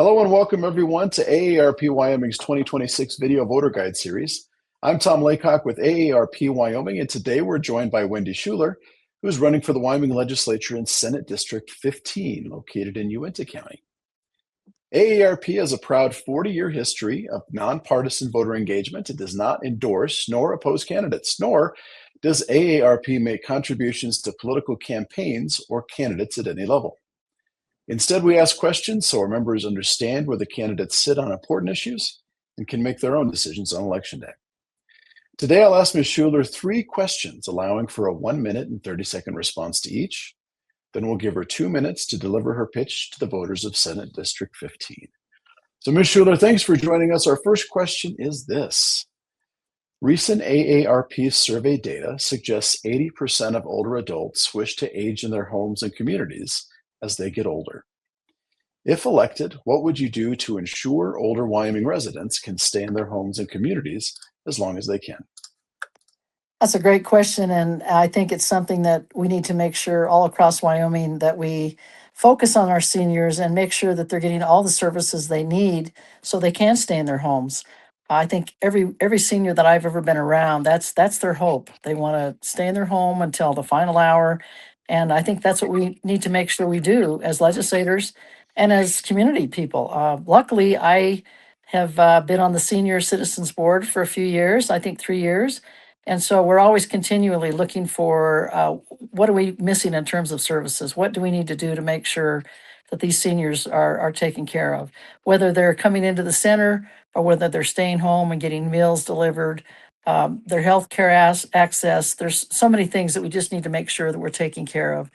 Hello and welcome everyone to AARP Wyoming's 2026 Video Voter Guide Series. I'm Tom Laycock with AARP Wyoming, and today we're joined by Wendy Schuler, who's running for the Wyoming Legislature in Senate District 15, located in Uinta County. AARP has a proud 40-year history of nonpartisan voter engagement. It does not endorse nor oppose candidates, nor does AARP make contributions to political campaigns or candidates at any level. Instead, we ask questions so our members understand where the candidates sit on important issues and can make their own decisions on Election Day. Today, I'll ask Ms. Schuler 3 questions, allowing for a 1-minute and 30-second response to each. Then we'll give her 2 minutes to deliver her pitch to the voters of Senate District 15. So, Ms. Schuler, thanks for joining us. Our first question is this. Recent AARP survey data suggests 80% of older adults wish to age in their homes and communities as they get older. If elected, what would you do to ensure older Wyoming residents can stay in their homes and communities as long as they can? That's a great question, and I think it's something that we need to make sure all across Wyoming that we focus on our seniors and make sure that they're getting all the services they need so they can stay in their homes. I think every senior that I've ever been around, that's their hope. They want to stay in their home until the final hour. And I think that's what we need to make sure we do as legislators and as community people. Luckily, I have been on the Senior Citizens Board for a few years, I think 3 years. And so we're always continually looking for what are we missing in terms of services? What do we need to do to make sure that these seniors are taken care of? Whether they're coming into the center or whether they're staying home and getting meals delivered, their health care access. There's so many things that we just need to make sure that we're taking care of.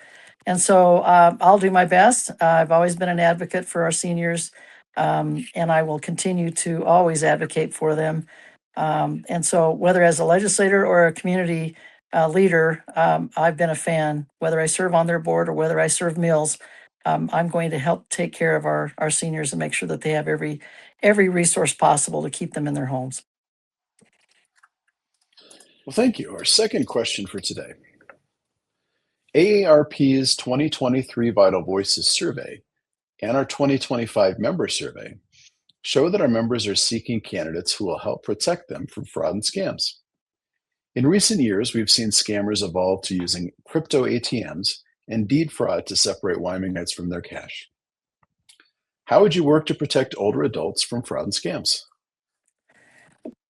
And so I'll do my best. I've always been an advocate for our seniors, and I will continue to always advocate for them. And so whether as a legislator or a community leader, I've been a fan, whether I serve on their board or whether I serve meals. I'm going to help take care of our seniors and make sure that they have every resource possible to keep them in their homes. Well, thank you. Our second question for today. AARP's 2023 Vital Voices survey and our 2025 member survey show that our members are seeking candidates who will help protect them from fraud and scams. In recent years, we've seen scammers evolve to using crypto ATMs and deed fraud to separate Wyomingites from their cash. How would you work to protect older adults from fraud and scams?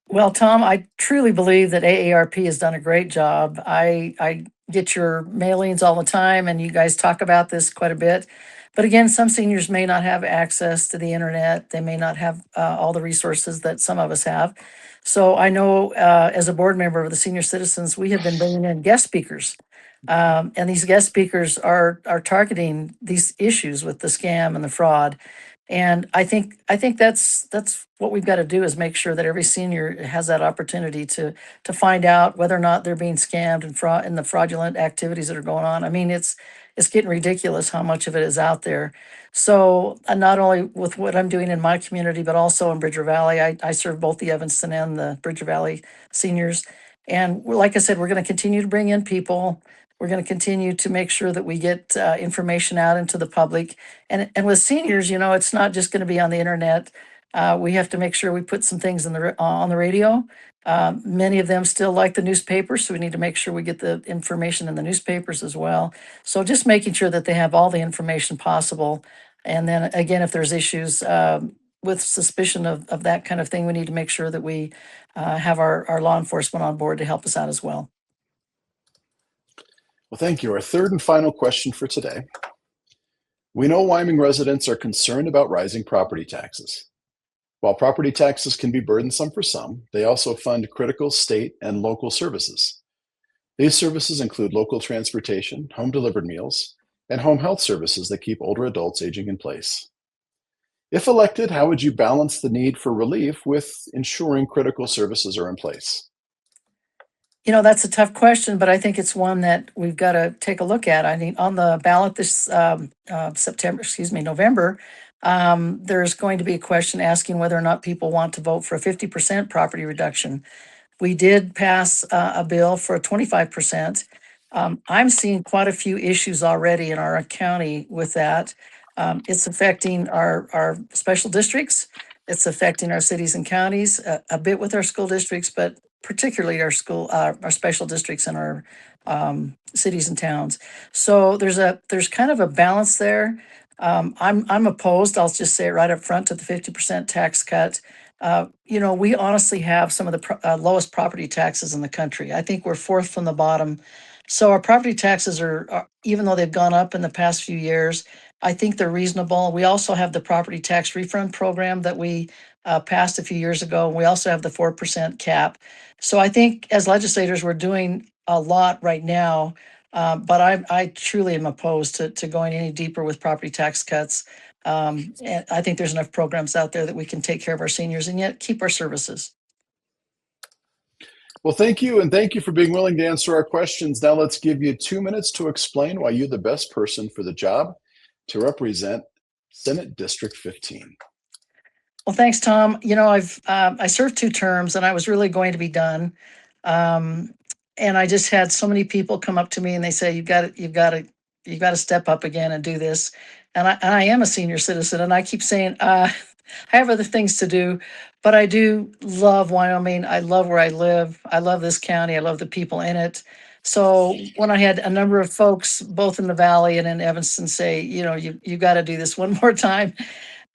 Well, Tom, I truly believe that AARP has done a great job. I get your mailings all the time, and you guys talk about this quite a bit. But again, some seniors may not have access to the internet. They may not have all the resources that some of us have. So I know as a board member of the Senior Citizens, we have been bringing in guest speakers. And these guest speakers are targeting these issues with the scam and the fraud. And I think that's what we've got to do is make sure that every senior has that opportunity to find out whether or not they're being scammed and the fraudulent activities that are going on. I mean, it's getting ridiculous how much of it is out there. So not only with what I'm doing in my community, but also in Bridger Valley, I serve both the Evanston and the Bridger Valley seniors. And like I said, we're going to continue to bring in people. We're going to continue to make sure that we get information out into the public. And with seniors, it's not just going to be on the internet. We have to make sure we put some things on the radio. Many of them still like the newspapers, so we need to make sure we get the information in the newspapers as well. So just making sure that they have all the information possible. And then again, if there's issues with suspicion of that kind of thing, we need to make sure that we have our law enforcement on board to help us out as well. Well, thank you. Our third and final question for today. We know Wyoming residents are concerned about rising property taxes. While property taxes can be burdensome for some, they also fund critical state and local services. These services include local transportation, home-delivered meals, and home health services that keep older adults aging in place. If elected, how would you balance the need for relief with ensuring critical services are in place? That's a tough question, but I think it's one that we've got to take a look at. I mean, on the ballot this November, there's going to be a question asking whether or not people want to vote for a 50% property reduction. We did pass a bill for a 25%. I'm seeing quite a few issues already in our county with that. It's affecting our special districts. It's affecting our cities and counties, a bit with our school districts, but particularly our special districts and our cities and towns. So there's kind of a balance there. I'm opposed. I'll just say it right up front to the 50% tax cut. We honestly have some of the lowest property taxes in the country. I think we're fourth from the bottom. So our property taxes even though they've gone up in the past few years, I think they're reasonable. We also have the property tax refund program that we passed a few years ago. We also have the 4% cap. So I think as legislators, we're doing a lot right now, but I truly am opposed to going any deeper with property tax cuts. And I think there's enough programs out there that we can take care of our seniors and yet keep our services. Well, thank you, and thank you for being willing to answer our questions. Now let's give you 2 minutes to explain why you're the best person for the job to represent Senate District 15. Well, thanks, Tom. I served 2 terms and I was really going to be done. And I just had so many people come up to me and they say, you've got to step up again and do this. And I am a senior citizen and I keep saying, I have other things to do, but I do love Wyoming. I love where I live. I love this county. I love the people in it. So when I had a number of folks, both in the Valley and in Evanston, say, you got to do this one more time,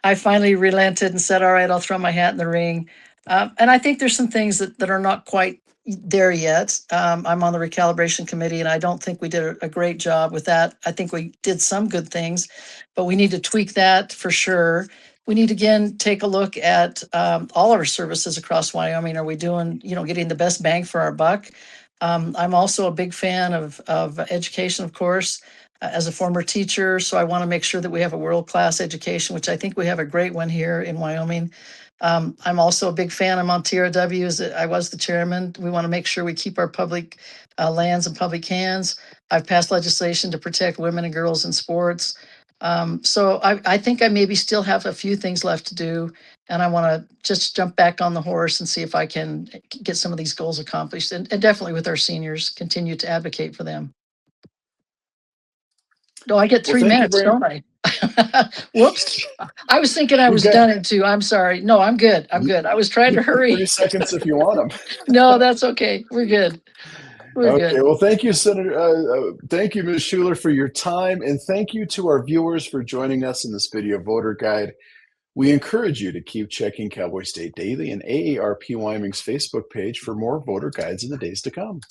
I finally relented and said, all right, I'll throw my hat in the ring. And I think there's some things that are not quite there yet. I'm on the recalibration committee and I don't think we did a great job with that. I think we did some good things, but we need to tweak that for sure. We need to again take a look at all our services across Wyoming. Are we doing, getting the best bang for our buck? I'm also a big fan of education, of course, as a former teacher. So I want to make sure that we have a world-class education, which I think we have a great one here in Wyoming. I'm also a big fan. I'm on TRW. I was the chairman. We want to make sure we keep our public lands in public hands. I've passed legislation to protect women and girls in sports. So I think I maybe still have a few things left to do. And I want to just jump back on the horse and see if I can get some of these goals accomplished. And definitely with our seniors, continue to advocate for them. No, I get Well, 3 thank you minutes, very don't I? Whoops. I was thinking I You've was got done in 2. I'm sorry. No, I'm good. I'm good. I was trying to you've got 30 hurry. seconds if you want them. No, that's okay. We're good. We're Okay, good. well, thank you, Senator. Thank you, Ms. Schuler, for your time, and thank you to our viewers for joining us in this video voter guide. We encourage you to keep checking Cowboy State Daily and AARP Wyoming's Facebook page for more voter guides in the days to come.